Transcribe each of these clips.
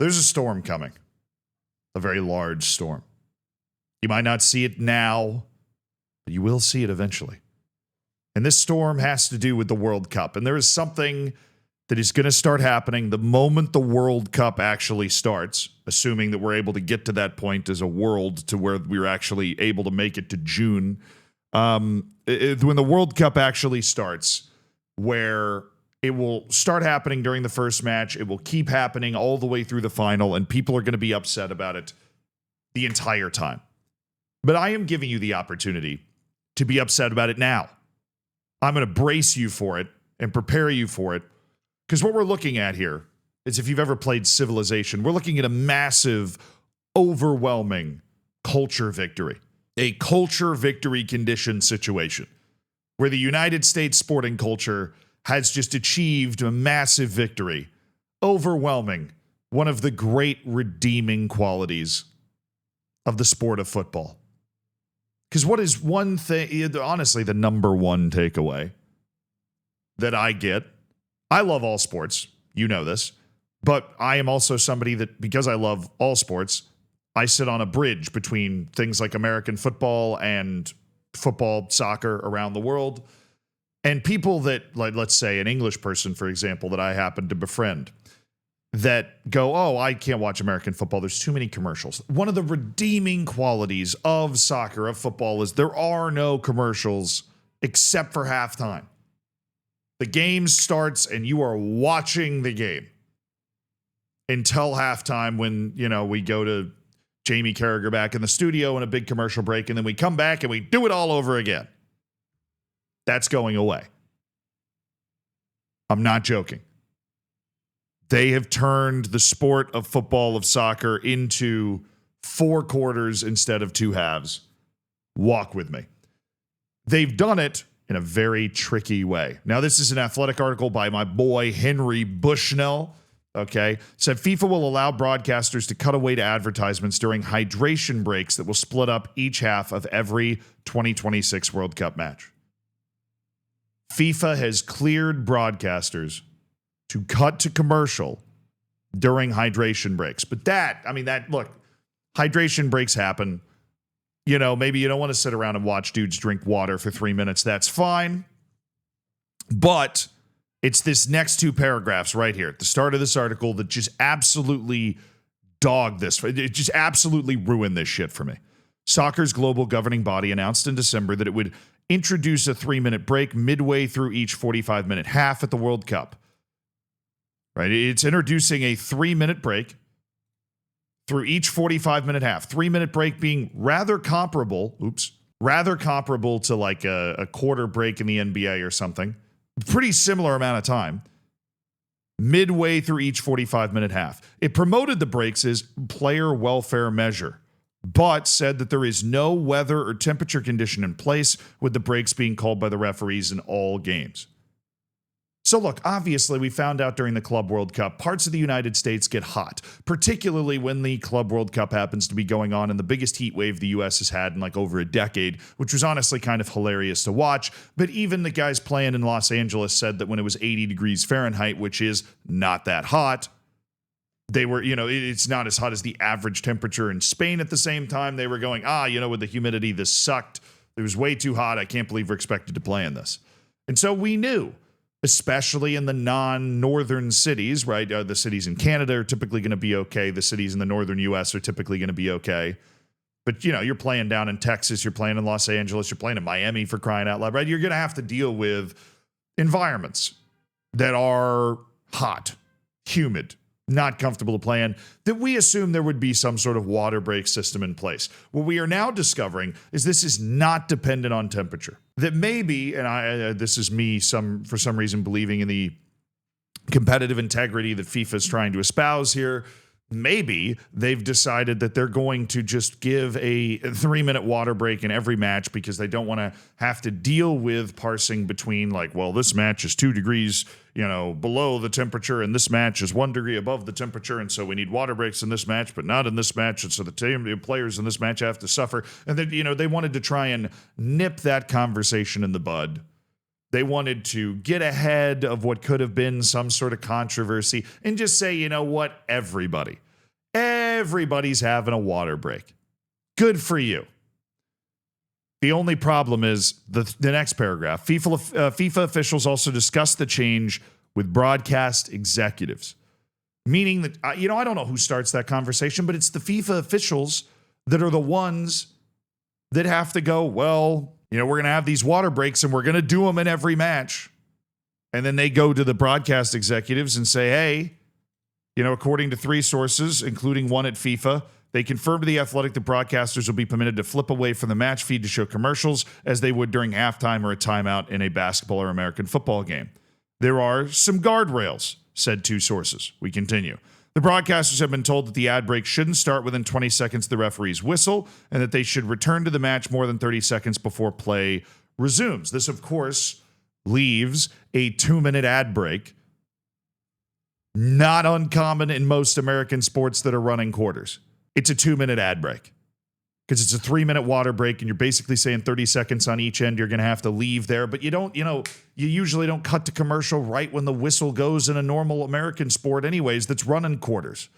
There's a storm coming, a very large storm. You might not see it now, but you will see it eventually. And this storm has to do with the World Cup. And there is something that is going to start happening the moment the World Cup actually starts, assuming that we're able to get to that point as a world to where we're actually able to make it to June. When the World Cup actually starts, where it will start happening during the first match, it will keep happening all the way through the final, and people are going to be upset about it the entire time. But I am giving you the opportunity to be upset about it now. I'm going to brace you for it and prepare you for it. Because what we're looking at here is, if you've ever played Civilization, we're looking at a massive, overwhelming culture victory. A culture victory condition situation where the United States sporting culture has just achieved a massive victory. Overwhelming. One of the great redeeming qualities of the sport of football. Because what is one thing, honestly, the number one takeaway that I get? I love all sports. You know this. But I am also somebody that, because I love all sports, I sit on a bridge between things like American football and football, soccer around the world. And people that, like, let's say an English person, for example, that I happen to befriend, that go, oh, I can't watch American football. There's too many commercials. One of the redeeming qualities of soccer, of football, is there are no commercials except for halftime. The game starts and you are watching the game until halftime when, we go to Jamie Carragher back in the studio and a big commercial break, and then we come back and we do it all over again. That's going away. I'm not joking. They have turned the sport of football, of soccer, into 4 quarters instead of 2 halves. Walk with me. They've done it in a very tricky way. Now, this is an Athletic article by my boy Henry Bushnell. Okay, said FIFA will allow broadcasters to cut away to advertisements during hydration breaks that will split up each half of every 2026 World Cup match. FIFA has cleared broadcasters to cut to commercial during hydration breaks. But look, hydration breaks happen. Maybe you don't want to sit around and watch dudes drink water for 3 minutes. That's fine. But it's this next 2 paragraphs right here at the start of this article that just absolutely it just absolutely ruined this shit for me. Soccer's global governing body announced in December that it would introduce a 3-minute break midway through each 45-minute half at the World Cup. Right? It's introducing a 3-minute break through each 45-minute half. 3-minute break being rather comparable to like a quarter break in the NBA or something. Pretty similar amount of time. Midway through each 45-minute half. It promoted the breaks as player welfare measure, but said that there is no weather or temperature condition in place, with the breaks being called by the referees in all games. So look, obviously we found out during the Club World Cup, parts of the United States get hot, particularly when the Club World Cup happens to be going on in the biggest heat wave the U.S. has had in like over a decade, which was honestly kind of hilarious to watch. But even the guys playing in Los Angeles said that when it was 80 degrees Fahrenheit, which is not that hot, they were, it's not as hot as the average temperature in Spain at the same time. They were going, with the humidity, this sucked. It was way too hot. I can't believe we're expected to play in this. And so we knew, especially in the non-northern cities, right? The cities in Canada are typically going to be okay. The cities in the northern U.S. are typically going to be okay. But, you're playing down in Texas, you're playing in Los Angeles, you're playing in Miami, for crying out loud, right? You're going to have to deal with environments that are hot, humid, not comfortable to play in, that we assume there would be some sort of water break system in place. What we are now discovering is this is not dependent on temperature. That maybe, and this is me for some reason believing in the competitive integrity that FIFA is trying to espouse here, maybe they've decided that they're going to just give a 3-minute water break in every match because they don't want to have to deal with parsing between like, well, this match is 2 degrees, below the temperature, and this match is 1 degree above the temperature, and so we need water breaks in this match, but not in this match, and so the players in this match have to suffer. And then, they wanted to try and nip that conversation in the bud. They wanted to get ahead of what could have been some sort of controversy and just say, everybody, Everybody's having a water break. Good for you. The only problem is the next paragraph. FIFA officials also discussed the change with broadcast executives, meaning that, I don't know who starts that conversation, but it's the FIFA officials that are the ones that have to go, well, we're going to have these water breaks and we're going to do them in every match. And then they go to the broadcast executives and say, hey, according to 3 sources, including one at FIFA, they confirmed to The Athletic that broadcasters will be permitted to flip away from the match feed to show commercials as they would during halftime or a timeout in a basketball or American football game. There are some guardrails, said 2 sources. We continue. The broadcasters have been told that the ad break shouldn't start within 20 seconds of the referee's whistle and that they should return to the match more than 30 seconds before play resumes. This, of course, leaves a 2-minute ad break. Not uncommon in most American sports that are running quarters. It's a 2-minute ad break because it's a 3-minute water break and you're basically saying 30 seconds on each end. You're going to have to leave there, but you usually don't cut to commercial right when the whistle goes in a normal American sport anyways that's running quarters.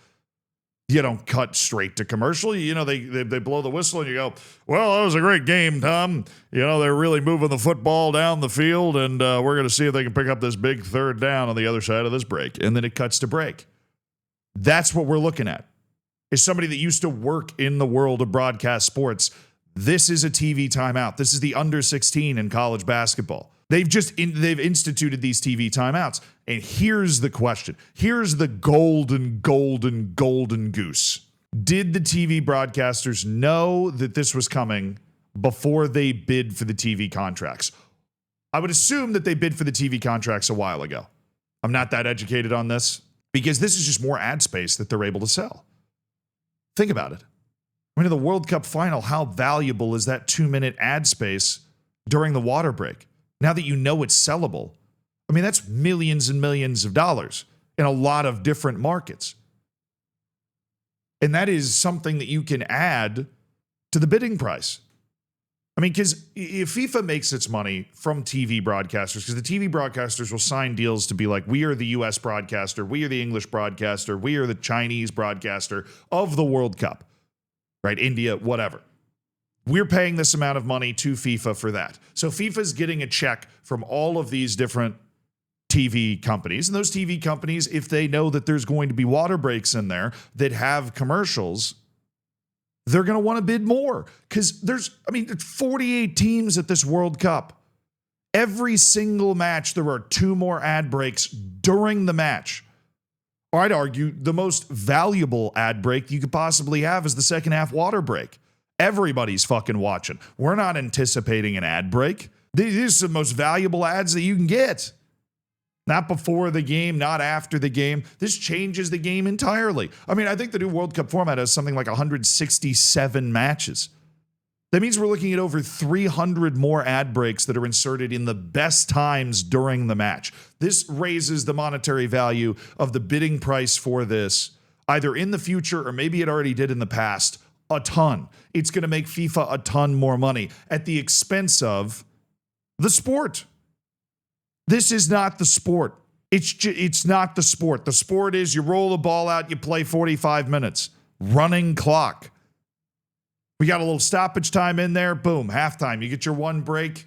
You don't cut straight to commercial. They blow the whistle and you go, well, that was a great game, Tom. They're really moving the football down the field and we're going to see if they can pick up this big 3rd down on the other side of this break. And then it cuts to break. That's what we're looking at. As somebody that used to work in the world of broadcast sports, this is a TV timeout. This is the under 16 in college basketball. They've instituted these TV timeouts. And here's the question. Here's the golden goose. Did the TV broadcasters know that this was coming before they bid for the TV contracts? I would assume that they bid for the TV contracts a while ago. I'm not that educated on this because this is just more ad space that they're able to sell. Think about it. In the World Cup final, how valuable is that 2-minute ad space during the water break? Now that it's sellable, that's millions and millions of dollars in a lot of different markets. And that is something that you can add to the bidding price. Because if FIFA makes its money from TV broadcasters, because the TV broadcasters will sign deals to be like, we are the US broadcaster, we are the English broadcaster, we are the Chinese broadcaster of the World Cup, right? India, whatever. We're paying this amount of money to FIFA for that. So FIFA's getting a check from all of these different TV companies. And those TV companies, if they know that there's going to be water breaks in there that have commercials, they're going to want to bid more. Because there's 48 teams at this World Cup. Every single match, there are 2 more ad breaks during the match. Or I'd argue the most valuable ad break you could possibly have is the second half water break. Everybody's fucking watching. We're not anticipating an ad break. These are the most valuable ads that you can get. Not before the game, not after the game. This changes the game entirely. I think the new World Cup format has something like 167 matches. That means we're looking at over 300 more ad breaks that are inserted in the best times during the match. This raises the monetary value of the bidding price for this, either in the future or maybe it already did in the past, a ton. It's going to make FIFA a ton more money at the expense of the sport. This is not the sport. It's not the sport. The sport is you roll the ball out, you play 45 minutes. Running clock. We got a little stoppage time in there. Boom, halftime. You get your 1 break,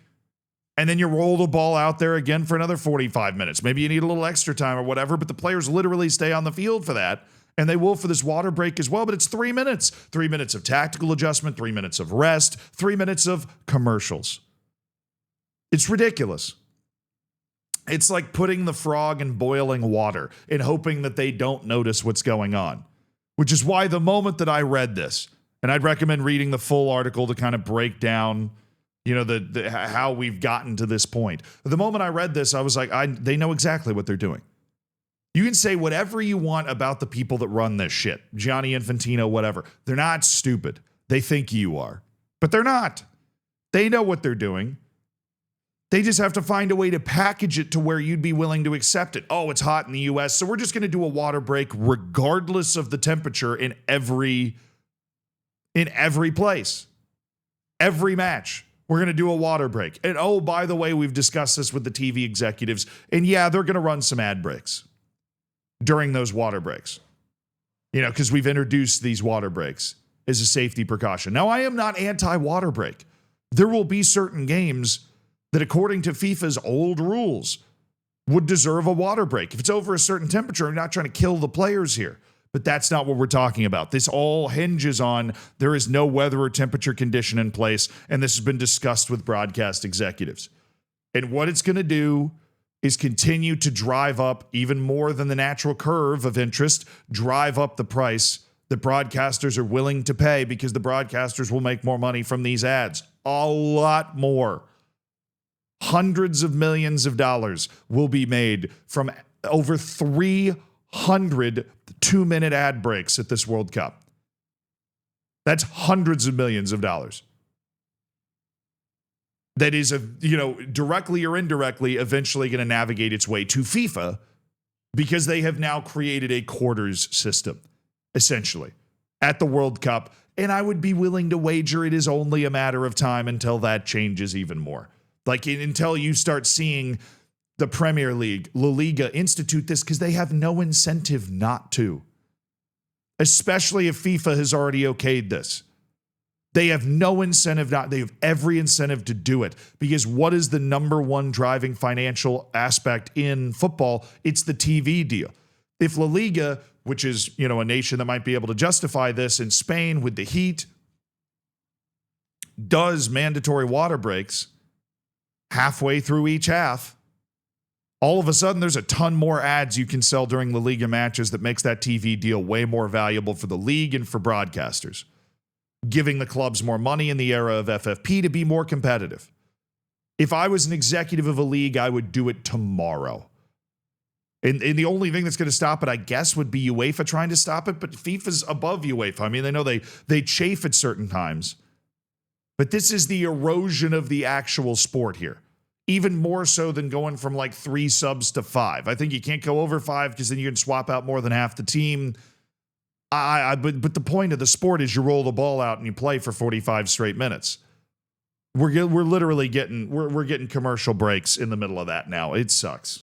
and then you roll the ball out there again for another 45 minutes. Maybe you need a little extra time or whatever, but the players literally stay on the field for that. And they will for this water break as well, but it's 3 minutes. 3 minutes of tactical adjustment, 3 minutes of rest, 3 minutes of commercials. It's ridiculous. It's like putting the frog in boiling water and hoping that they don't notice what's going on, which is why the moment that I read this, and I'd recommend reading the full article to kind of break down, how we've gotten to this point. The moment I read this, I was like, they know exactly what they're doing. You can say whatever you want about the people that run this shit, Gianni Infantino, whatever. They're not stupid. They think you are, but they're not. They know what they're doing. They just have to find a way to package it to where you'd be willing to accept it. Oh, it's hot in the US, so we're just going to do a water break regardless of the temperature in every place. Every match, we're going to do a water break. And oh, by the way, we've discussed this with the TV executives, and yeah, they're going to run some ad breaks during those water breaks. because we've introduced these water breaks as a safety precaution. Now, I am not anti-water break. There will be certain games that, according to FIFA's old rules, would deserve a water break. If it's over a certain temperature, I'm not trying to kill the players here. But that's not what we're talking about. This all hinges on there is no weather or temperature condition in place, and this has been discussed with broadcast executives. And what it's going to do is continue to drive up, even more than the natural curve of interest, drive up the price that broadcasters are willing to pay, because the broadcasters will make more money from these ads. A lot more. Hundreds of millions of dollars will be made from over 300 2-minute ad breaks at this World Cup. That's hundreds of millions of dollars. That is, directly or indirectly, eventually going to navigate its way to FIFA, because they have now created a quarters system, essentially, at the World Cup. And I would be willing to wager it is only a matter of time until that changes even more. Like, until you start seeing the Premier League, La Liga, institute this, because they have no incentive not to. Especially if FIFA has already okayed this. They have no incentive not. They have every incentive to do it, because what is the number one driving financial aspect in football? It's the TV deal. If La Liga, which is, a nation that might be able to justify this in Spain with the heat, does mandatory water breaks halfway through each half, all of a sudden there's a ton more ads you can sell during La Liga matches that makes that TV deal way more valuable for the league and for broadcasters, giving the clubs more money in the era of FFP to be more competitive. If I was an executive of a league, I would do it tomorrow. And the only thing that's going to stop it, I guess, would be UEFA trying to stop it, but FIFA's above UEFA. I mean, they know they chafe at certain times. But this is the erosion of the actual sport here. Even more so than going from like 3 subs to 5. I think you can't go over 5, because then you can swap out more than half the team. But the point of the sport is you roll the ball out and you play for 45 straight minutes. We're literally getting commercial breaks in the middle of that now. It sucks.